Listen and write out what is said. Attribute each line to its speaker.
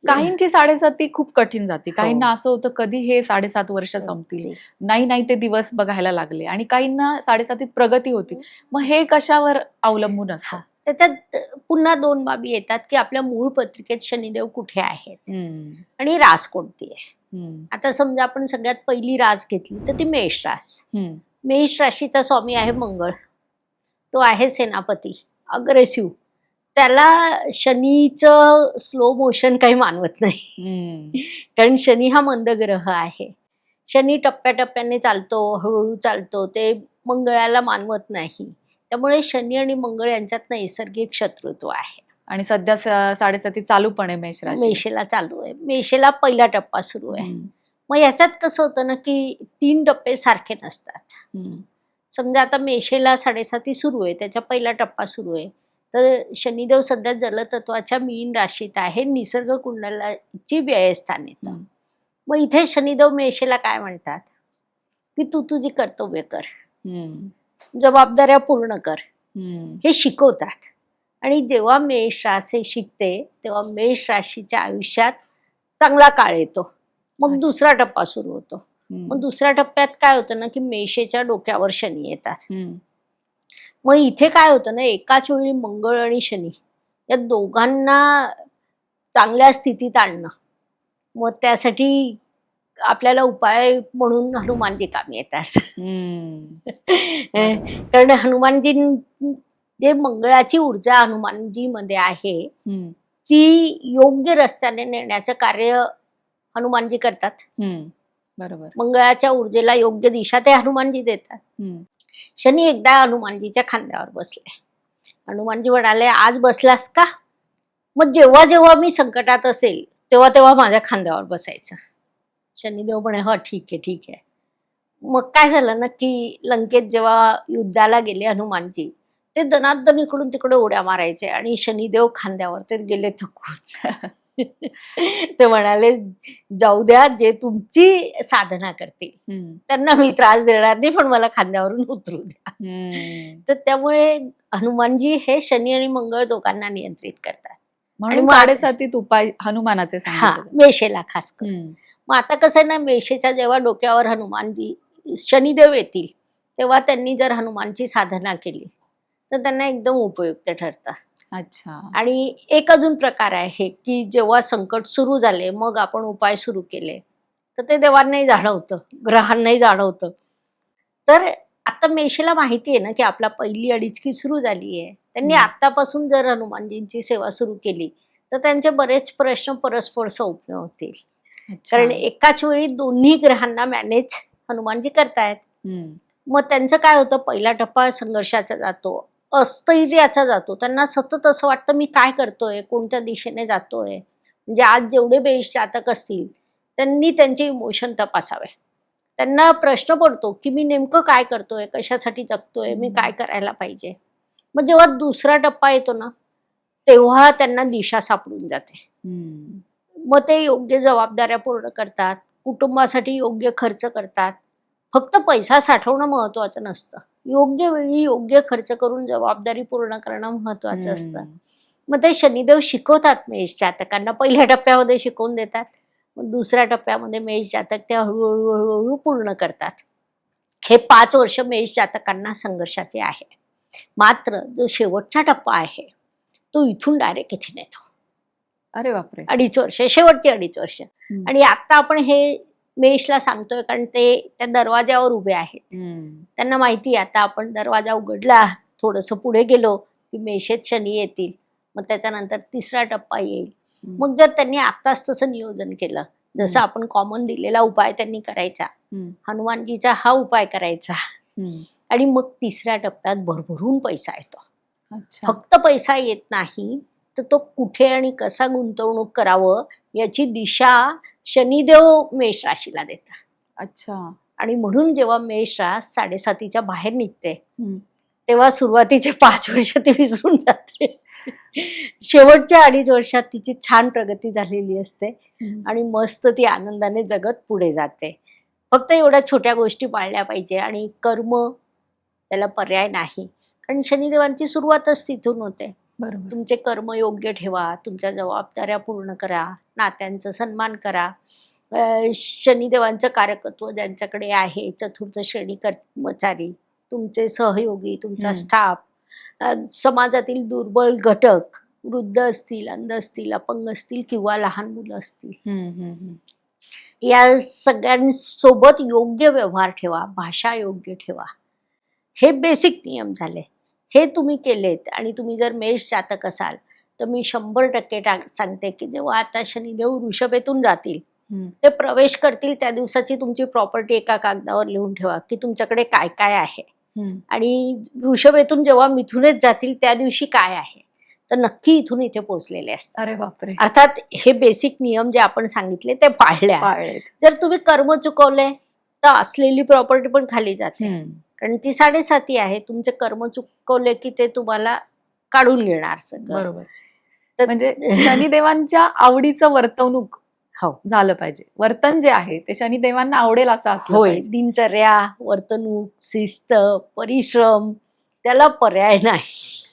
Speaker 1: काहींची 7.5 खूप कठीण जाते. काहींना असं होतं कधी हे 7.5 वर्ष संपतील. नाही ते दिवस बघायला लागले आणि काहींना 7.5 प्रगती होती. मग हे कशावर अवलंबून असतं?
Speaker 2: त्याच्यात पुन्हा 2 बाबी येतात की आपल्या मूळ पत्रिकेत शनिदेव कुठे आहेत आणि रास कोणती आहे. आता समजा आपण सगळ्यात पहिली रास घेतली तर ती मेष रास. मेष राशीचा स्वामी आहे मंगळ. तो आहे सेनापती, अग्रेसिव्ह. त्याला शनीचं स्लो मोशन काही मानवत नाही. कारण शनी हा मंद ग्रह आहे. शनी टप्प्याटप्प्याने चालतो, हळूहळू चालतो. ते मंगळाला मानवत नाही. त्यामुळे शनी आणि मंगळ यांच्यात नैसर्गिक शत्रुत्व आहे.
Speaker 1: आणि सध्या 7.5 चालू पण आहे मेष राशी.
Speaker 2: मेषेला चालू आहे. मेषेला पहिला टप्पा सुरू आहे. मग याच्यात कसं होतं ना की 3 टप्पे सारखे नसतात. समजा आता मेषेला 7.5 सुरू आहे, त्याचा पहिला टप्पा सुरू आहे. तर शनिदेव सध्या जलतत्वाच्या मीन राशीत आहे, निसर्ग कुंडलाची व्ययस्थान येतं. मग इथे शनिदेव मेषेला काय म्हणतात की तू तुझी कर्तव्य कर, जबाबदाऱ्या पूर्ण कर, हे शिकवतात. आणि जेव्हा मेष राशी शिकते तेव्हा मेष राशीच्या आयुष्यात चांगला काळ येतो. मग दुसरा टप्पा सुरू होतो. मग दुसऱ्या टप्प्यात काय होतं ना की मेषेच्या डोक्यावर शनी येतात. मग इथे काय होतं ना, एकाच वेळी मंगळ आणि शनी या दोघांना चांगल्या स्थितीत आणणं. मग त्यासाठी आपल्याला उपाय म्हणून हनुमानजी कामी येतात. कारण हनुमानजी जे मंगळाची ऊर्जा हनुमानजी मध्ये आहे ती योग्य रस्त्याने नेण्याचं कार्य हनुमानजी करतात.
Speaker 1: बरोबर.
Speaker 2: मंगळाच्या ऊर्जेला योग्य दिशा ते हनुमानजी देतात. शनी एकदा हनुमानजीच्या खांद्यावर बसले. हनुमानजी म्हणाले, आज बसलास का? मग जेव्हा जेव्हा मी संकटात असेल तेव्हा तेव्हा माझ्या खांद्यावर बसायचं. शनिदेव म्हणे, हो ठीक आहे. मग काय झालं ना की लंकेत जेव्हा युद्धाला गेले हनुमानजी, ते दनादन इकडून तिकडे उड्या मारायचे आणि शनिदेव खांद्यावर ते गेले थकून. ते म्हणाले, जाऊ द्या, जे तुमची साधना करतील त्यांना मी त्रास देणार नाही, पण मला खांद्यावरून उतरू द्या. तर त्यामुळे हनुमानजी हे शनी आणि मंगळ दोघांना नियंत्रित करतात.
Speaker 1: म्हणून 7.5 उपाय हनुमानाचे सांगितले.
Speaker 2: मेषेला खास करून. मग आता कसं आहे ना, मेषेच्या जेव्हा डोक्यावर हनुमानजी शनिदेव येतील तेव्हा त्यांनी जर हनुमानची साधना केली तर त्यांना एकदम उपयुक्त ठरतं.
Speaker 1: अच्छा. आणि
Speaker 2: एक अजून प्रकार आहे की जेव्हा संकट सुरू झाले मग आपण उपाय सुरू केले तर ते देवांनाही जाणवतं, ग्रहांनाही जाणवतं. तर आता मेषेला माहिती आहे ना की आपला पहिली अडीचकी सुरू झाली आहे. त्यांनी आतापासून जर हनुमानजींची सेवा सुरू केली तर त्यांचे बरेच प्रश्न परस्पर सौम्य होतील. कारण एकाच वेळी दोन्ही ग्रहांना मॅनेज हनुमानजी करतायत. मग त्यांचं काय होतं, पहिला टप्पा संघर्षाचा जातो, अस्थैर्याचा जातो. त्यांना सतत असं वाटतं मी काय करतोय, कोणत्या दिशेने जातोय. म्हणजे आज जेवढे मेष जातक असतील त्यांनी त्यांचे इमोशन तपासावे. त्यांना प्रश्न पडतो की मी नेमकं काय करतोय, कशासाठी जगतोय, मी काय करायला पाहिजे. मग जेव्हा दुसरा टप्पा येतो ना तेव्हा त्यांना दिशा सापडून जाते. मग ते योग्य जबाबदाऱ्या पूर्ण करतात, कुटुंबासाठी योग्य खर्च करतात. फक्त पैसा साठवणं महत्वाचं नसतं, योग्य वेळी योग्य खर्च करून जबाबदारी पूर्ण करणं महत्वाचं असतं. मग ते शनिदेव शिकवतात मेष जातकांना. पहिल्या टप्प्यामध्ये शिकवून देतात, मग दुसऱ्या टप्प्यामध्ये मेष जातक ते हळूहळू पूर्ण करतात. हे 5 वर्ष मेष जातकांना संघर्षाचे आहे. मात्र जो शेवटचा टप्पा आहे तो इथून डायरेक्ट इथे नेतो.
Speaker 1: अरे बापरे.
Speaker 2: 2.5 वर्ष, शेवटची 2.5 वर्ष. आणि आता आपण हे मेषला सांगतोय कारण ते त्या दरवाजावर उभे आहेत. त्यांना माहिती आहे आता आपण दरवाजा उघडला, थोडंसं पुढे गेलो की मेषेत शनी येतील, मग त्याच्यानंतर तिसरा टप्पा येईल. मग जर त्यांनी आत्ताच तसं नियोजन केलं, जसं आपण कॉमन दिलेला उपाय त्यांनी करायचा, हनुमानजीचा हा उपाय करायचा, आणि मग तिसऱ्या टप्प्यात भरभरून पैसा येतो. फक्त पैसा येत नाही तर तो कुठे आणि कसा गुंतवणूक करावं याची दिशा शनिदेव मेष राशीला देतात.
Speaker 1: अच्छा.
Speaker 2: आणि म्हणून जेव्हा मेष रास 7.5च्या बाहेर निघते तेव्हा सुरुवातीचे 5 वर्ष ती विसरून जाते. शेवटच्या 2.5 वर्षात तिची छान प्रगती झालेली असते आणि मस्त ती आनंदाने जगत पुढे जाते. फक्त एवढ्या छोट्या गोष्टी पाळल्या पाहिजे. आणि कर्म त्याला पर्याय नाही, कारण शनिदेवांची सुरुवातच तिथून होते.
Speaker 1: बरोबर.
Speaker 2: तुमचे कर्म योग्य ठेवा, तुमच्या जबाबदाऱ्या पूर्ण करा, नात्यांचा सन्मान करा. शनिदेवांचं कारकत्व ज्यांच्याकडे आहे, चतुर्थ श्रेणी कर्मचारी, तुमचे सहयोगी, तुमचा
Speaker 1: हम्म.
Speaker 2: स्टाफ, समाजातील दुर्बल घटक, वृद्ध असतील, अंध असतील, अपंग असतील किंवा लहान मुलं असतील,
Speaker 1: हम्म, हम्म, हम्म.
Speaker 2: या सगळ्यांसोबत योग्य व्यवहार ठेवा, भाषा योग्य ठेवा. हे बेसिक नियम झाले. हे तुम्ही केलेत आणि तुम्ही जर मेष जातक असाल तर मी 100% सांगते की जेव्हा आता शनिदेव वृषभेतून जातील,
Speaker 1: हम्म.
Speaker 2: ते प्रवेश करतील त्या दिवसाची तुमची प्रॉपर्टी एका कागदावर लिहून ठेवा की तुमच्याकडे काय काय आहे.
Speaker 1: हम्म.
Speaker 2: आणि वृषभेतून जेव्हा मिथुनेत जातील त्या दिवशी काय आहे, तर नक्की इथून इथे पोहोचलेले असतात.
Speaker 1: अरे बापरे.
Speaker 2: अर्थात हे बेसिक नियम जे आपण सांगितले ते पाळले आहेत.
Speaker 1: पाळलेत.
Speaker 2: जर तुम्ही कर्म चुकवले तर असलेली प्रॉपर्टी पण खाली जाते,
Speaker 1: हम्म.
Speaker 2: कारण ती 7.5 आहे. तुमचे कर्म चुकवले की ते तुम्हाला काढून घेणार सगळं.
Speaker 1: बरोबर.
Speaker 2: तर
Speaker 1: म्हणजे शनिदेवांच्या आवडीचं वर्तवणूक
Speaker 2: हो,
Speaker 1: झालं पाहिजे. वर्तन जे आहे ते शनिदेवांना आवडेल असं असलं
Speaker 2: होय.
Speaker 1: पाहिजे.
Speaker 2: दिनचर्या, वर्तणूक, शिस्त, परिश्रम, त्याला पर्याय नाही.